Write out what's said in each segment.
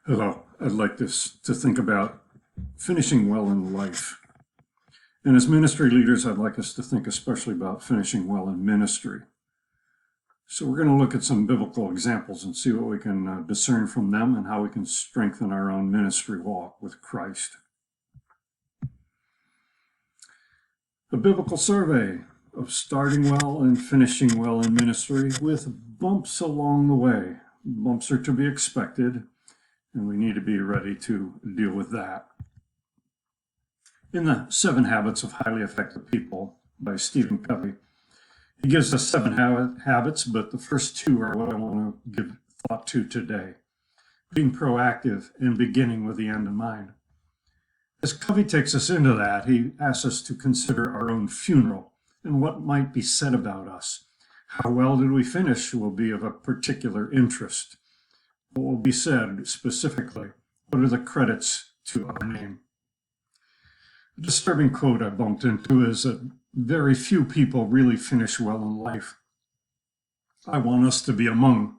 Hello, I'd like this to think about finishing well in life. And as ministry leaders, I'd like us to think especially about finishing well in ministry. So we're going to look at some biblical examples and see what we can discern from them and how we can strengthen our own ministry walk with Christ. A biblical survey of starting well and finishing well in ministry with bumps along the way. Bumps are to be expected, and we need to be ready to deal with that. In the 7 Habits of Highly Effective People by Stephen Covey, he gives us 7 habits, but the first 2 are what I want to give thought to today. Being proactive and beginning with the end in mind. As Covey takes us into that, he asks us to consider our own funeral and what might be said about us. How well did we finish will be of a particular interest. What will be said specifically? What are the credits to our name? A disturbing quote I bumped into is that very few people really finish well in life. I want us to be among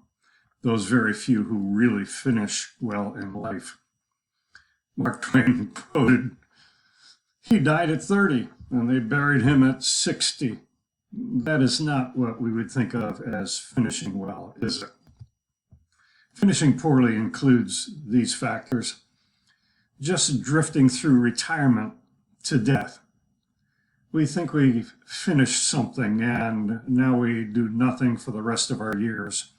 those very few who really finish well in life. Mark Twain quoted, "He died at 30 and they buried him at 60. That is not what we would think of as finishing well, is it? Finishing poorly includes these factors. Just drifting through retirement to death. We think we've finished something and now we do nothing for the rest of our years.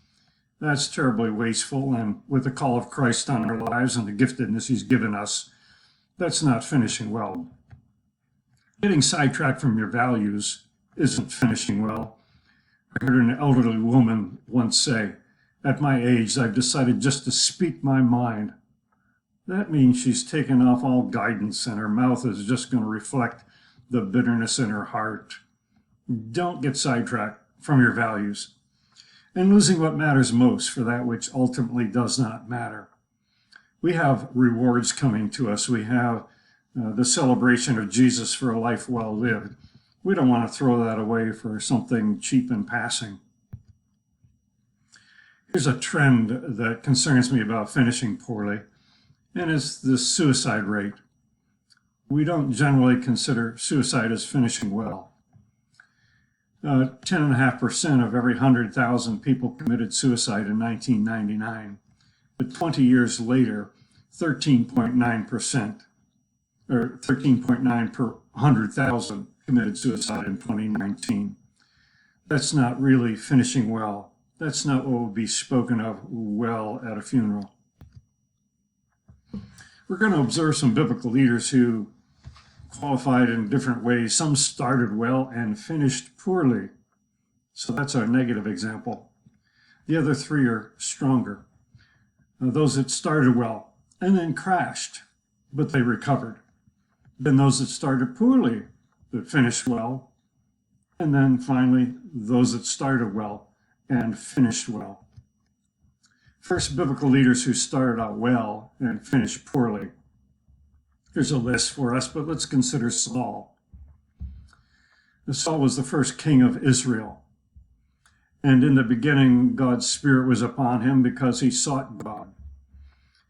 That's terribly wasteful, and with the call of Christ on our lives and the giftedness he's given us, that's not finishing well. Getting sidetracked from your values isn't finishing well. I heard an elderly woman once say, "At my age, I've decided just to speak my mind." That means she's taken off all guidance and her mouth is just going to reflect the bitterness in her heart. Don't get sidetracked from your values and losing what matters most for that which ultimately does not matter. We have rewards coming to us. We have the celebration of Jesus for a life well lived. We don't want to throw that away for something cheap and passing. Here's a trend that concerns me about finishing poorly, and it's the suicide rate. We don't generally consider suicide as finishing well. 10.5% of every 100,000 people committed suicide in 1999. But 20 years later, 13.9%, or 13.9 per 100,000 committed suicide in 2019. That's not really finishing well. That's not what will be spoken of well at a funeral. We're going to observe some biblical leaders who qualified in different ways. Some started well and finished poorly. So that's our negative example. The other 3 are stronger. Those that started well and then crashed, but they recovered. Then those that started poorly, but finished well. And then finally, those that started well and finished well. First, biblical leaders who started out well and finished poorly. Here's a list for us, but let's consider Saul. Saul was the first king of Israel. And in the beginning, God's Spirit was upon him because he sought God.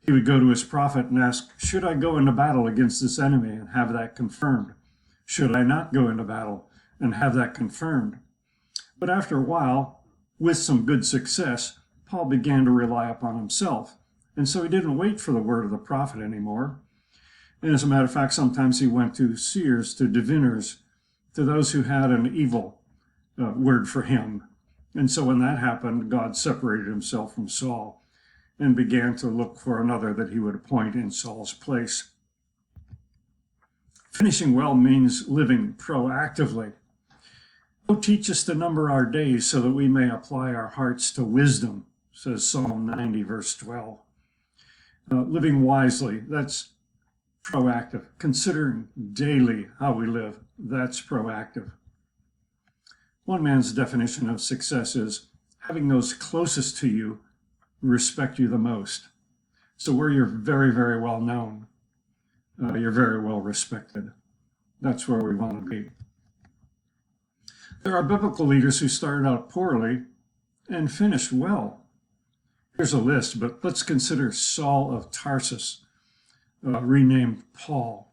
He would go to his prophet and ask, "Should I go into battle against this enemy and have that confirmed? Should I not go into battle and have that confirmed?" But after a while, with some good success, Paul began to rely upon himself. And so he didn't wait for the word of the prophet anymore. And as a matter of fact, sometimes he went to seers, to diviners, to those who had an evil word for him. And so when that happened, God separated himself from Saul and began to look for another that he would appoint in Saul's place. Finishing well means living proactively. "Oh, teach us to number our days so that we may apply our hearts to wisdom," says Psalm 90, verse 12. Living wisely, that's proactive. Considering daily how we live, that's proactive. One man's definition of success is having those closest to you respect you the most. So where you're very, very well known, you're very well respected. That's where we want to be. There are biblical leaders who started out poorly and finished well. Here's a list, but let's consider Saul of Tarsus, renamed Paul.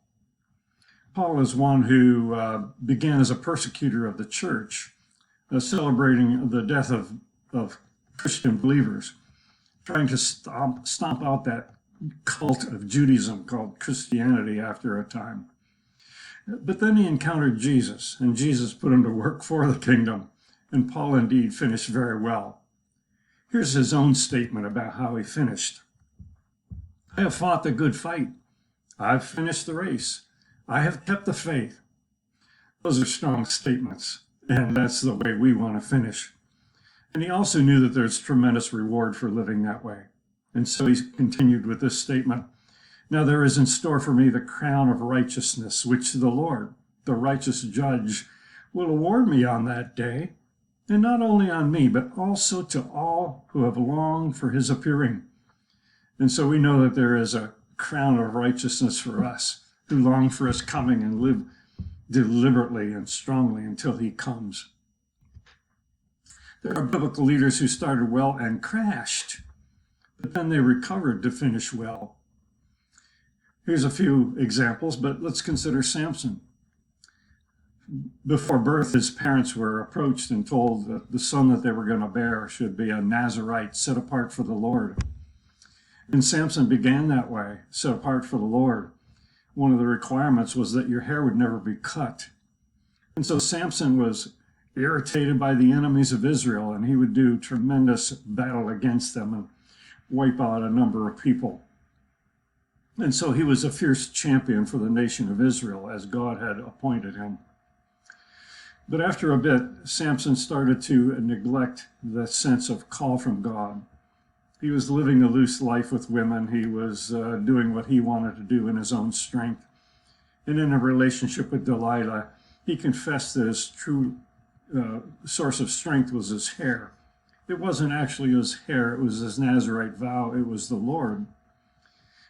Paul is one who began as a persecutor of the church, celebrating the death of Christian believers, trying to stomp out that cult of Judaism called Christianity after a time. But then he encountered Jesus, and Jesus put him to work for the kingdom, and Paul indeed finished very well. Here's his own statement about how he finished. I have fought the good fight. I've finished the race. I have kept the faith. Those are strong statements, and that's the way we want to finish. And he also knew that there's tremendous reward for living that way. And so he continued with this statement. Now there is in store for me the crown of righteousness, which the Lord, the righteous judge, will award me on that day. And not only on me, but also to all who have longed for his appearing. And so we know that there is a crown of righteousness for us who long for his coming and live deliberately and strongly until he comes. There are biblical leaders who started well and crashed, but then they recovered to finish well. Here's a few examples, but let's consider Samson. Before birth, his parents were approached and told that the son that they were going to bear should be a Nazirite set apart for the Lord. And Samson began that way, set apart for the Lord. One of the requirements was that your hair would never be cut. And so Samson was irritated by the enemies of Israel, and he would do tremendous battle against them and wipe out a number of people. And so he was a fierce champion for the nation of Israel as God had appointed him. But after a bit, Samson started to neglect the sense of call from God. He was living a loose life with women. He was doing what he wanted to do in his own strength. And in a relationship with Delilah, he confessed that his true source of strength was his hair. It wasn't actually his hair, it was his Nazirite vow, it was the Lord.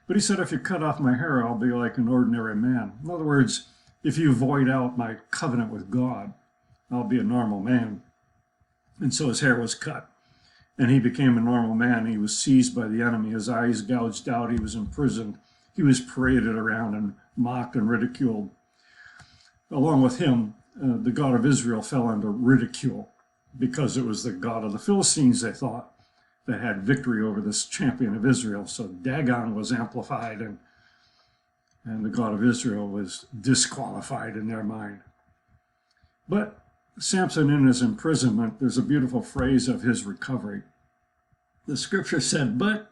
But he said, if you cut off my hair, I'll be like an ordinary man. In other words, if you void out my covenant with God, I'll be a normal man. And so his hair was cut, and he became a normal man. He was seized by the enemy, his eyes gouged out, he was imprisoned, he was paraded around and mocked and ridiculed. Along with him, the God of Israel fell under ridicule because it was the God of the Philistines, they thought, that had victory over this champion of Israel. So Dagon was amplified, and the God of Israel was disqualified in their mind. But Samson, in his imprisonment, there's a beautiful phrase of his recovery. The scripture said, but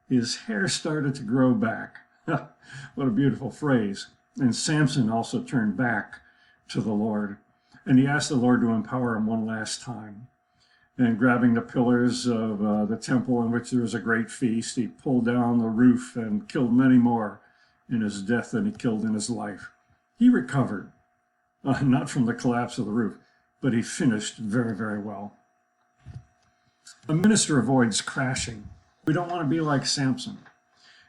his hair started to grow back. What a beautiful phrase. And Samson also turned back to the Lord. And he asked the Lord to empower him one last time. And grabbing the pillars of the temple in which there was a great feast, he pulled down the roof and killed many more in his death than he killed in his life. He recovered, not from the collapse of the roof, but he finished very, very well. A minister avoids crashing. We don't want to be like Samson.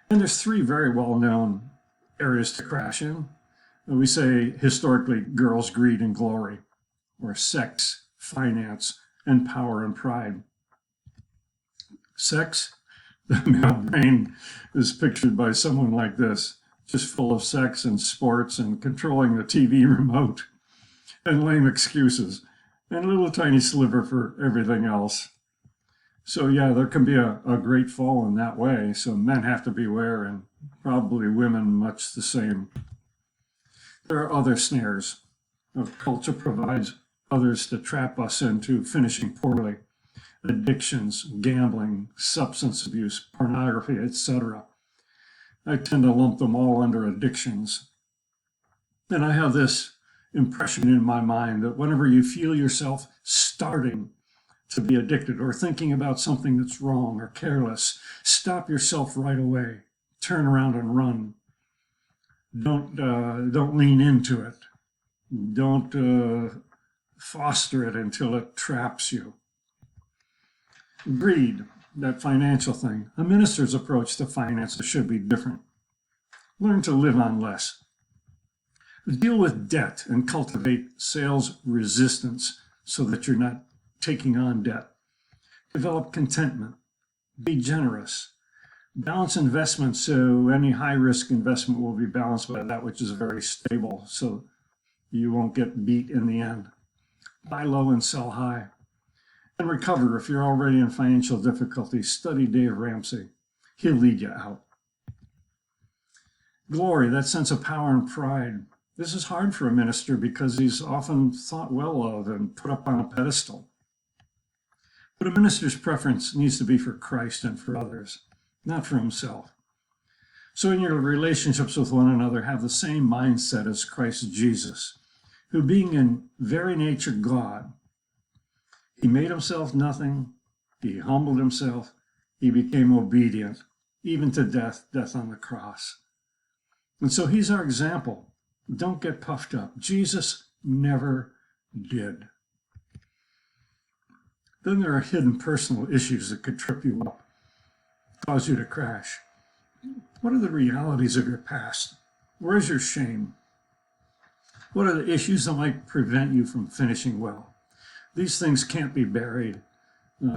And there's three very well-known areas to crash in. We say historically girls' greed and glory, or sex, finance, and power and pride. Sex, the male brain is pictured by someone like this, just full of sex and sports and controlling the TV remote and lame excuses and a little tiny sliver for everything else. So yeah, there can be a great fall in that way. So men have to beware, and probably women much the same. There are other snares. Culture provides others to trap us into finishing poorly. Addictions, gambling, substance abuse, pornography, etc. I tend to lump them all under addictions. And I have this impression in my mind that whenever you feel yourself starting to be addicted or thinking about something that's wrong or careless, stop yourself right away. Turn around and run. Don't lean into it. Don't foster it until it traps you. Greed, that financial thing. A minister's approach to finances should be different. Learn to live on less. Deal with debt and cultivate sales resistance so that you're not taking on debt. Develop contentment. Be generous. Balance investments so any high-risk investment will be balanced by that which is very stable, so you won't get beat in the end. Buy low and sell high. And recover if you're already in financial difficulty. Study Dave Ramsey. He'll lead you out. Glory, that sense of power and pride. This is hard for a minister because he's often thought well of and put up on a pedestal. But a minister's preference needs to be for Christ and for others, not for himself. So in your relationships with one another, have the same mindset as Christ Jesus, who being in very nature God, he made himself nothing, he humbled himself, he became obedient, even to death on the cross. And so he's our example. Don't get puffed up. Jesus never did. Then there are hidden personal issues that could trip you up, cause you to crash. What are the realities of your past? Where is your shame? What are the issues that might prevent you from finishing well? These things can't be buried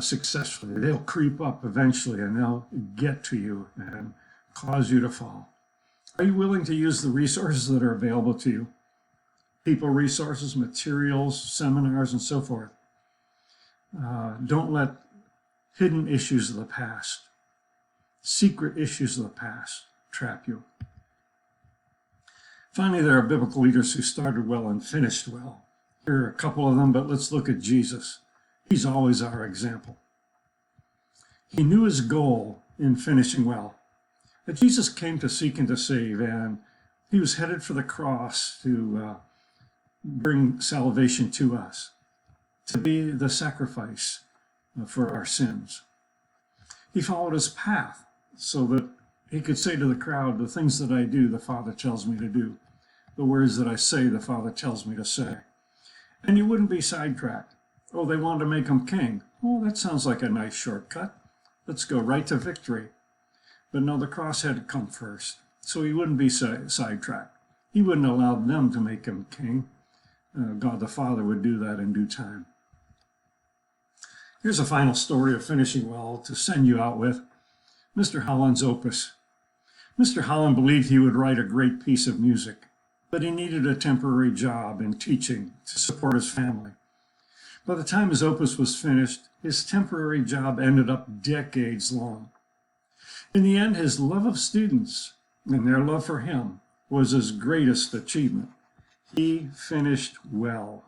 successfully. They'll creep up eventually and they'll get to you and cause you to fall. Are you willing to use the resources that are available to you? People resources, materials, seminars, and so forth. Don't let hidden issues of the past, secret issues of the past, trap you. Finally, there are biblical leaders who started well and finished well. Here are a couple of them, but let's look at Jesus. He's always our example. He knew his goal in finishing well. That Jesus came to seek and to save, and he was headed for the cross to bring salvation to us, to be the sacrifice for our sins. He followed his path so that he could say to the crowd, the things that I do, the Father tells me to do. The words that I say, the Father tells me to say. And you wouldn't be sidetracked. Oh, they wanted to make him king. Oh, that sounds like a nice shortcut. Let's go right to victory. But no, the cross had to come first. So he wouldn't be sidetracked. He wouldn't allow them to make him king. God the Father would do that in due time. Here's a final story of finishing well to send you out with. Mr. Holland's opus. Mr. Holland believed he would write a great piece of music, but he needed a temporary job in teaching to support his family. By the time his opus was finished, his temporary job ended up decades long. In the end, his love of students and their love for him was his greatest achievement. He finished well.